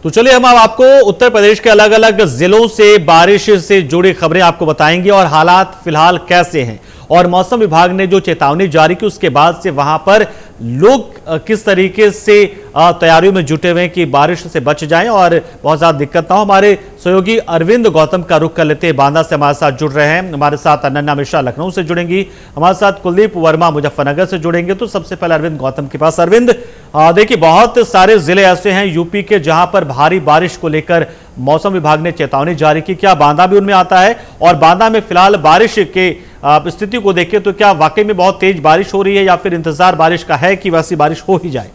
तो चलिए हम अब आपको उत्तर प्रदेश के अलग अलग जिलों से बारिश से जुड़ी खबरें आपको बताएंगे और हालात फिलहाल कैसे हैं और मौसम विभाग ने जो चेतावनी जारी की उसके बाद से वहां पर लोग किस तरीके से तैयारियों में जुटे हुए हैं कि बारिश से बच जाएं और बहुत ज्यादा दिक्कत ना हो। हमारे सहयोगी अरविंद गौतम का रुख कर लेते हैं, बांदा से हमारे साथ जुड़ रहे हैं। हमारे साथ अनन्या मिश्रा लखनऊ से जुड़ेंगी, हमारे साथ कुलदीप वर्मा मुजफ्फरनगर से जुड़ेंगे। तो सबसे पहले अरविंद गौतम के पास। अरविंद, देखिए बहुत सारे जिले ऐसे हैं यूपी के जहां पर भारी बारिश को लेकर मौसम विभाग ने चेतावनी जारी की, क्या बांदा भी उनमें आता है? और बांदा में फिलहाल बारिश के स्थिति को देखें तो क्या वाकई में बहुत तेज बारिश हो रही है या फिर इंतजार बारिश का है कि वैसी बारिश हो ही जाए?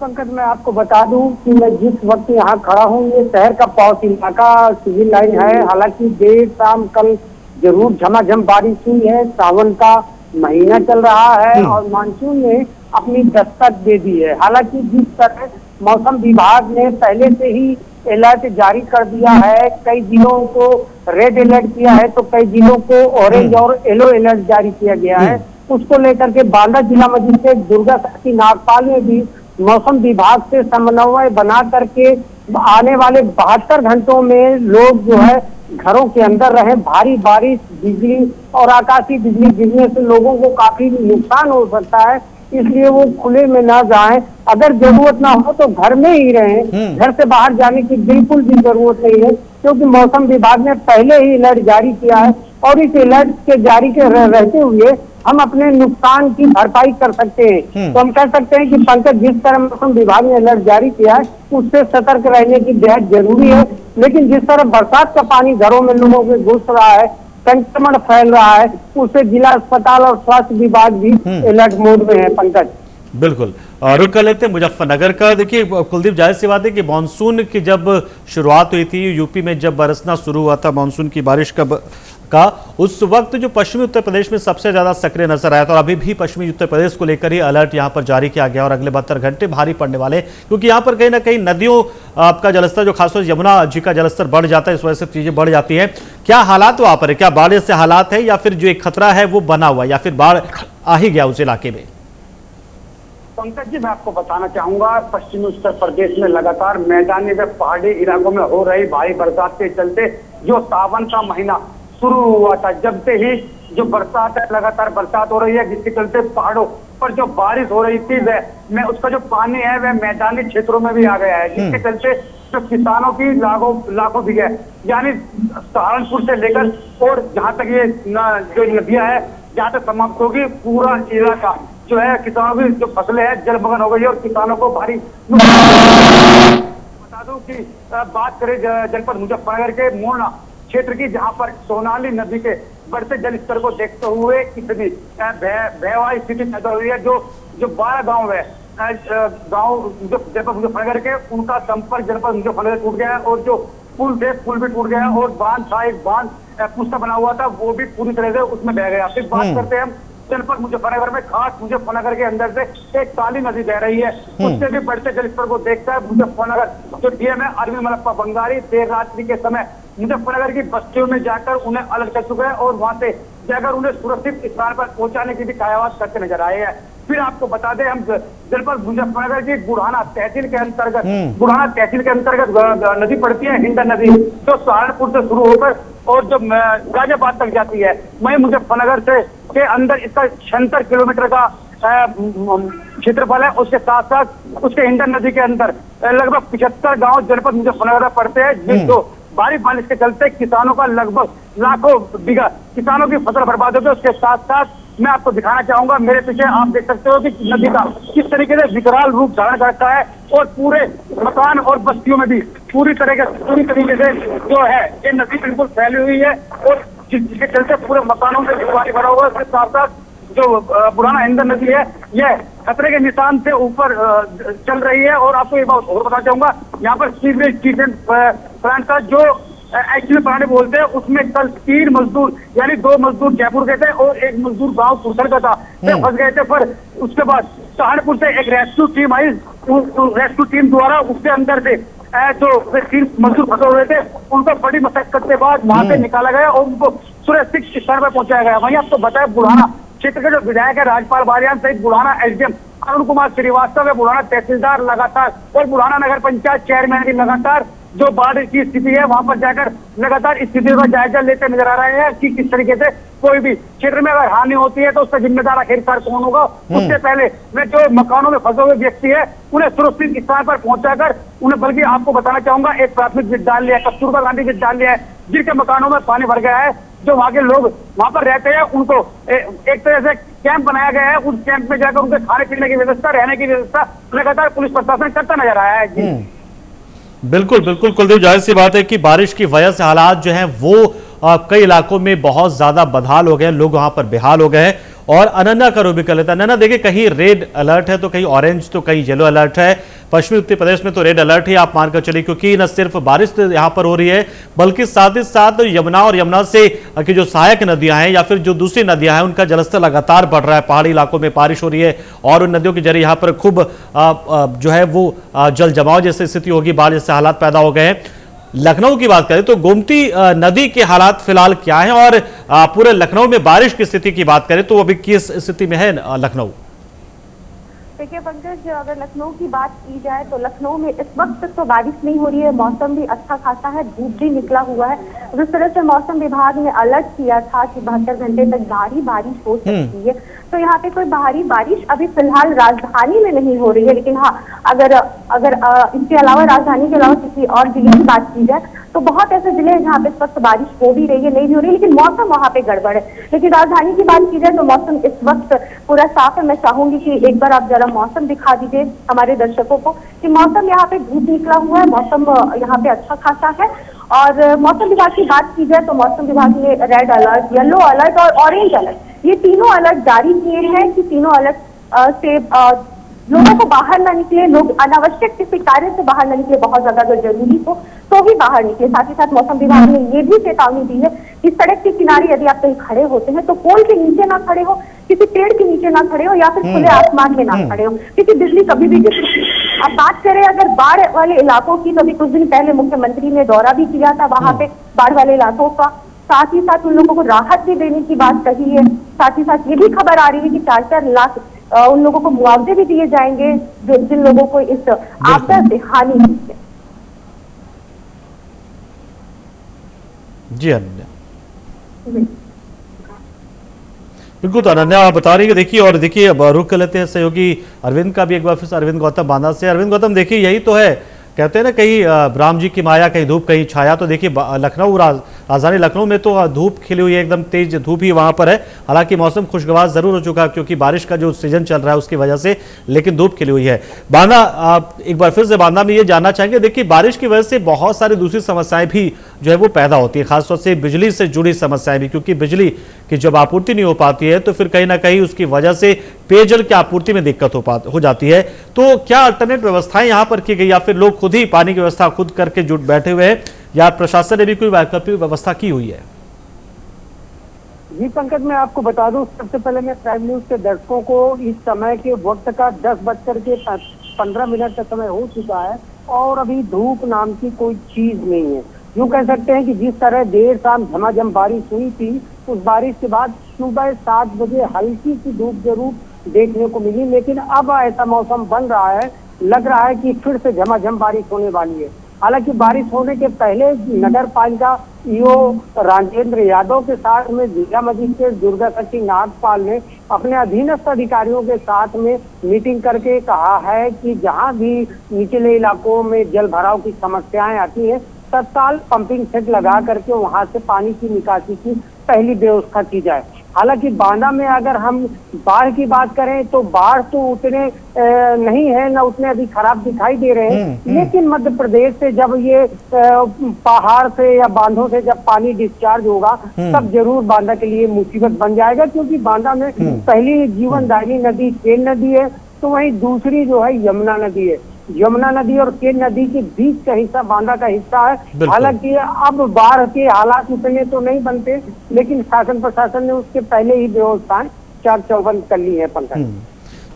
पंकज, मैं आपको बता दूं कि मैं जिस वक्त यहाँ खड़ा हूँ ये शहर का पौष इलाका सिविल लाइन है। हालांकि देर शाम कल जरूर झमाझम बारिश हुई है। सावन का महीना चल रहा है और मानसून ने अपनी दस्तक दे दी है। हालांकि जिस तरह मौसम विभाग ने पहले से ही अलर्ट जारी कर दिया है, कई जिलों को रेड अलर्ट किया है तो कई जिलों को ऑरेंज और येलो अलर्ट जारी किया गया है। उसको लेकर के बांदा जिला मजिस्ट्रेट दुर्गा शक्ति नागपाल ने भी मौसम विभाग से समन्वय बना करके आने वाले 72 घंटों में लोग जो है घरों के अंदर रहे। भारी बारिश, बिजली और आकाशीय बिजली गिरने से लोगों को काफी नुकसान हो सकता है, इसलिए वो खुले में ना जाएं। अगर जरूरत ना हो तो घर में ही रहें। घर से बाहर जाने की बिल्कुल भी जरूरत नहीं है, क्योंकि मौसम विभाग ने पहले ही अलर्ट जारी किया है और इस अलर्ट के जारी के रहते हुए हम अपने नुकसान की भरपाई कर सकते हैं। तो हम कह सकते हैं कि पंकज, जिस तरह मौसम विभाग ने अलर्ट जारी किया है उससे सतर्क रहने की बेहद जरूरी है। लेकिन जिस तरह बरसात का पानी घरों में लोगों के घुस रहा है, संक्रमण फैल रहा है, उससे जिला अस्पताल और स्वास्थ्य विभाग भी अलर्ट मोड में है। पंकज, बिल्कुल रुक कर लेते हैं मुजफ्फरनगर का। देखिए कुलदीप, जाहिर सी बात है कि मानसून की जब शुरुआत हुई थी, यूपी में जब बरसना शुरू हुआ था मानसून की बारिश का उस वक्त जो पश्चिमी उत्तर प्रदेश में सबसे ज्यादा सक्रिय नजर आया था और अभी भी पश्चिमी उत्तर प्रदेश को लेकर ही अलर्ट यहां पर जारी किया गया और अगले 72 घंटे भारी पड़ने वाले, क्योंकि यहां पर कहीं ना कहीं नदियों आपका जलस्तर जो खासतौर से यमुना जी का जलस्तर बढ़ जाता है, इस वजह से चीजें बढ़ जाती है। क्या हालात वहां पर है? क्या बाढ़ से हालात है या फिर जो एक खतरा है वो बना हुआ या फिर बाढ़ आ ही गया उस इलाके में? पंकज जी, मैं आपको बताना चाहूंगा, पश्चिमी उत्तर प्रदेश में लगातार मैदानी व पहाड़ी इलाकों में हो रही भारी बरसात के चलते जो सावन का महीना शुरू हुआ था, जब से ही जो बरसात है, लगातार बरसात हो रही है, जिसके चलते पहाड़ों पर जो बारिश हो रही थी वह उसका जो पानी है वह मैदानी क्षेत्रों में भी आ गया है, जिसके चलते जो किसानों की लाखों बीघे यानी सहारनपुर से लेकर और जहाँ तक ये जो नदियां है जहाँ तक समाप्त होगी, पूरा इलाका जो है किसानों की जो फसलें हैं जलमग्न हो गई है और किसानों को भारी बता दूं कि बात करें जनपद मुजफ्फरनगर के मोरना क्षेत्र की, जहां पर सोनाली नदी के बढ़ते जल स्तर को देखते हुए इतनी भयावह स्थिति पैदा हुई है। जो 12 गांव है गांव जो जनपद मुजफ्फरनगर के, उनका संपर्क जनपद मुजफ्फरनगर टूट गया है और जो पुल थे पुल भी टूट गया और बांध था, एक बांध पुस्ता बना हुआ था, वो भी पूरी तरह से उसमें बह गया। फिर बात करते हैं हम जनपद मुजफ्फरनगर में, खास मुजफ्फरनगर के अंदर से एक काली नदी बह रही है, उससे भी बढ़ते जलस्तर को देखता है मुजफ्फरनगर जो डीएम है अरविंद मलप्पा बंगारी देर रात्रि के समय मुजफ्फरनगर की बस्तियों में जाकर उन्हें अलर्ट कर चुके हैं और वहां से जाकर उन्हें सुरक्षित स्थान पर पहुंचाने की भी कायावाद करते नजर आए हैं। फिर आपको बता दें, हम जनपद मुजफ्फरनगर की बुढ़ाना तहसील के अंतर्गत नदी पड़ती है, हिंडन नदी, जो सहारनपुर से शुरू होकर और जो गाजियाबाद तक जाती है। वहीं मुजफ्फरनगर से के अंदर इसका 76 किलोमीटर का क्षेत्रफल है। उसके साथ साथ उसके हिंडन नदी के अंदर लगभग 75 गांव जनपद मुजफ्फरनगर में पड़ते हैं, जिनको भारी बारिश के चलते किसानों का लगभग लाखों बीघा किसानों की फसल बर्बाद हो गई। उसके साथ साथ मैं आपको दिखाना चाहूंगा, मेरे पीछे आप देख सकते हो कि नदी का किस तरीके से विकराल रूप धारण करता है और पूरे मकान और बस्तियों में भी पूरी तरीके से जो है ये नदी बिल्कुल फैली हुई है और जिसके चलते पूरे मकानों में पानी भरा हुआ है। उसके साथ साथ जो पुराना हिंडन नदी है यह खतरे के निशान से ऊपर चल रही है। और आपको ये बात और बताना चाहूंगा, यहाँ पर सीवरेज ट्रीटमेंट प्लांट का जो एक्चुअली पुराने बोलते हैं, उसमें कल 3 मजदूर यानी 2 मजदूर जयपुर गए थे और 1 मजदूर गांव कुरसर का था, फंस गए थे। पर उसके बाद सहारनपुर से एक रेस्क्यू टीम आई, रेस्क्यू टीम द्वारा उसके अंदर से जो 3 मजदूर फंसे हुए थे उनको बड़ी मशक्कत के बाद वहां से निकाला गया और उनको सुरक्षित स्थान पर पहुंचाया गया। वहीं आपको बताया बुढ़ाना क्षेत्र के जो विधायक है राजपाल बारियान सहित बुढ़ाना एसडीएम अरुण कुमार श्रीवास्तव है, बुढ़ाना तहसीलदार लगातार और बुढ़ाना नगर पंचायत चेयरमैन भी लगातार जो बाढ़ की स्थिति है वहां पर जाकर लगातार स्थिति का जायजा लेते नजर आ रहे हैं कि किस तरीके से कोई भी क्षेत्र में अगर हानि होती है तो उसका जिम्मेदार आखिरकार कौन होगा। उससे पहले मैं जो मकानों में फंसे हुए व्यक्ति है उन्हें सुरक्षित स्थान पर पहुंचाकर उन्हें, बल्कि आपको बताना चाहूंगा एक प्राथमिक विद्यालय है, कस्तूरबा गांधी विद्यालय है, जिनके मकानों में पानी भर गया है, जो वहां के लोग वहां पर रहते हैं उनको एक तरह से कैंप बनाया गया है। उस कैंप में जाकर उनके खाने पीने की व्यवस्था, रहने की व्यवस्था लगातार पुलिस प्रशासन करता नजर आया है। जी बिल्कुल बिल्कुल कुलदीप, जाहिर सी बात है कि बारिश की वजह से हालात जो हैं वो कई इलाकों में बहुत ज्यादा बदहाल हो गए हैं, लोग वहां पर बेहाल हो गए हैं। और अनन्या का रुख भी कर लेता है। अनन्या देखिए, कहीं रेड अलर्ट है तो कहीं ऑरेंज तो कहीं येलो अलर्ट है। पश्चिमी उत्तर प्रदेश में तो रेड अलर्ट ही आप मानकर चलिए, क्योंकि न सिर्फ बारिश यहां पर हो रही है बल्कि साथ ही साथ यमुना और यमुना से की जो सहायक नदियां हैं या फिर जो दूसरी नदियां हैं उनका जलस्तर लगातार बढ़ रहा है। पहाड़ी इलाकों में बारिश हो रही है और उन नदियों के जरिए यहां पर खूब जो है वो जल जमाव जैसी स्थिति होगी, बाढ़ जैसे हालात पैदा हो गए हैं। लखनऊ की बात करें तो गोमती नदी के हालात फिलहाल क्या हैं, और पूरे लखनऊ में बारिश की स्थिति की बात करें तो अभी किस स्थिति में है लखनऊ? देखिए पंकज, अगर लखनऊ की बात की जाए तो लखनऊ में इस वक्त तो बारिश नहीं हो रही है, मौसम भी अच्छा खासा है, धूप भी निकला हुआ है। जिस तरह से मौसम विभाग ने अलर्ट किया था कि 72 घंटे तक भारी बारिश हो सकती है, तो यहाँ पे कोई भारी बारिश अभी फिलहाल राजधानी में नहीं हो रही है। लेकिन हाँ, अगर इसके अलावा राजधानी के अलावा किसी और जिले की बात की जाए तो बहुत ऐसे जिले हैं जहाँ पे इस वक्त बारिश हो भी रही है, नहीं भी हो रही है, लेकिन मौसम वहाँ पे गड़बड़ है। लेकिन राजधानी की बात की जाए तो मौसम इस वक्त पूरा साफ है। मैं चाहूंगी कि एक बार आप जरा मौसम दिखा दीजिए हमारे दर्शकों को कि मौसम यहाँ पे धूप निकला हुआ है, मौसम यहाँ पे अच्छा खासा है। और मौसम विभाग की बात की जाए तो मौसम विभाग ने रेड अलर्ट, येलो अलर्ट और ऑरेंज अलर्ट, ये तीनों अलर्ट जारी किए हैं कि तीनों अलर्ट से लोगों को बाहर ना निकले, लोग अनावश्यक किसी कार्य से बाहर न निकले, बहुत ज्यादा अगर जरूरी हो तो ही बाहर निकले। साथ ही साथ मौसम विभाग ने ये भी चेतावनी दी है कि सड़क के किनारे यदि आप कहीं खड़े होते हैं तो पोल के नीचे ना खड़े हो, किसी पेड़ के नीचे ना खड़े हो या फिर खुले आसमान में ना खड़े हो, क्योंकि बिजली कभी भी गिर सकती है। अब बात करें अगर बाढ़ वाले इलाकों की, तो अभी कुछ दिन पहले मुख्यमंत्री ने दौरा भी किया था वहां पे बाढ़ वाले इलाकों का, साथ ही साथ उन लोगों को राहत भी देने की बात कही है। साथ ही साथ ये भी खबर आ रही है कि 4-4 लाख उन लोगों को मुआवजे भी दिए जाएंगे जो जिन लोगों को इस आपदा से हानि हुई है। जी अनन्या, बिल्कुल। तो अनन्या आप बता रही है, देखिए और देखिए अब रुख कर लेते हैं सहयोगी अरविंद का भी एक बार फिर से, अरविंद गौतम बांदा से। अरविंद गौतम, देखिए यही तो है, कहते हैं ना कहीं राम जी की माया, कहीं धूप कहीं छाया। तो देखिए लखनऊ, राजधानी लखनऊ में तो धूप खिली हुई है, एकदम तेज धूप ही वहां पर है। हालांकि मौसम खुशगवार जरूर हो चुका है क्योंकि बारिश का जो सीजन चल रहा है उसकी वजह से, लेकिन धूप खिली हुई है। बांदा, आप एक बार फिर से बांदा में ये जानना चाहेंगे, देखिए बारिश की वजह से बहुत सारी दूसरी समस्याएं भी जो है वो पैदा होती है, खासतौर से बिजली से जुड़ी समस्याएं भी, क्योंकि बिजली की जब आपूर्ति नहीं हो पाती है तो फिर कहीं ना कहीं उसकी वजह से पेयजल की आपूर्ति में दिक्कत हो जाती है। तो क्या अल्टरनेट व्यवस्थाएं यहाँ पर की गई या फिर लोग खुद ही पानी की व्यवस्था खुद करके जुट बैठे हुए हैं, या प्रशासन ने भी कोई वैकल्पिक व्यवस्था की हुई है? जी पंकज, मैं आपको बता दूं, सबसे पहले मैं प्राइम न्यूज के दर्शकों को इस समय के वक्त का 10:15 का समय हो चुका है और अभी धूप नाम की कोई चीज नहीं है। यूं कह सकते हैं कि जिस तरह देर शाम झमाझम बारिश हुई थी, उस बारिश के बाद सुबह 7 बजे हल्की सी धूप जरूर देखने को मिली, लेकिन अब ऐसा मौसम बन रहा है, लग रहा है कि फिर से झमाझम बारिश होने वाली है। हालांकि बारिश होने के पहले नगर पालिका ईओ राजेंद्र यादव के साथ में जिला मजिस्ट्रेट दुर्गा शक्ति नागपाल ने अपने अधीनस्थ अधिकारियों के साथ में मीटिंग करके कहा है कि जहां भी निचले इलाकों में जल भराव की समस्याएं आती हैं, तत्काल पंपिंग सेट लगा करके वहां से पानी की निकासी की पहली व्यवस्था की जाए। हालांकि बांदा में अगर हम बाढ़ की बात करें तो बाढ़ तो उतने नहीं है, न उतने अभी खराब दिखाई दे रहे हैं, लेकिन मध्य प्रदेश से जब ये पहाड़ से या बांधों से जब पानी डिस्चार्ज होगा तब जरूर बांदा के लिए मुसीबत बन जाएगा, क्योंकि बांदा में पहली जीवनदायिनी नदी केन नदी है, तो वहीं दूसरी जो है यमुना नदी है। यमुना नदी और केन नदी के बीच का हिस्सा बांदा का हिस्सा है। हालांकि अब बाढ़ के हालात उतने तो नहीं बनते, लेकिन शासन प्रशासन ने उसके पहले ही व्यवस्थाएं चाक चौबंद कर ली है। पंकज,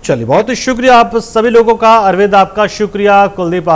चलिए, बहुत शुक्रिया आप सभी लोगों का। अरविंद आपका शुक्रिया, कुलदीप आप